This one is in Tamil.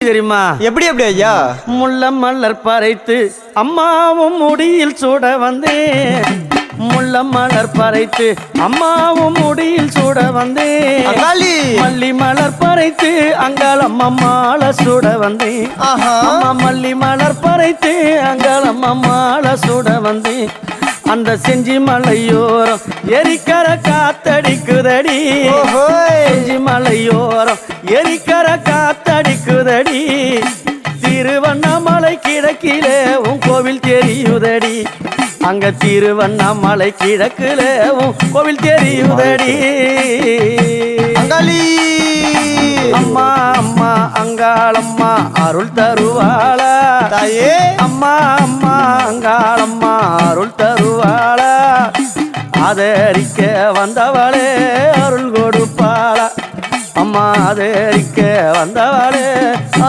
தெரியுமா? எப்படி எப்படி ஐயா? முள்ள மலர் பறைத்து அம்மாவும் முடியில் சூட வந்தேன். முள்ள மலர் பறைத்து அம்மாவும் முடியில் சூட வந்தேன். மல்லி மலர் பறைத்து அங்காளம் அம்மாள சூட வந்தேன். அம்மா மல்லி மலர் பறைத்து அங்காளம் அம்மாள சூட வந்தேன். அந்த செஞ்சி மலையோரம் எரிக்கர காத்தடிக்குதடி. செஞ்சி மலையோரம் எரிக்கர காத்தடிக்குதடி. திருவண்ணாமலை கிழக்கிலே உன் கோவில் தெரியுதடி. அங்க திருவண்ணாமலை கிழக்கிலே உன் கோவில் தெரியுதடி. அம்மா அம்மா அங்காளம்மா அருள் தருவாளா தாயே. அம்மா அம்மா அங்காளம்மா அருள் தருவாளா. ஆதரிக்க வந்தவளே அருள் கொடுப்பாளா. அம்மா ஆதரிக்க வந்தவளே அருள்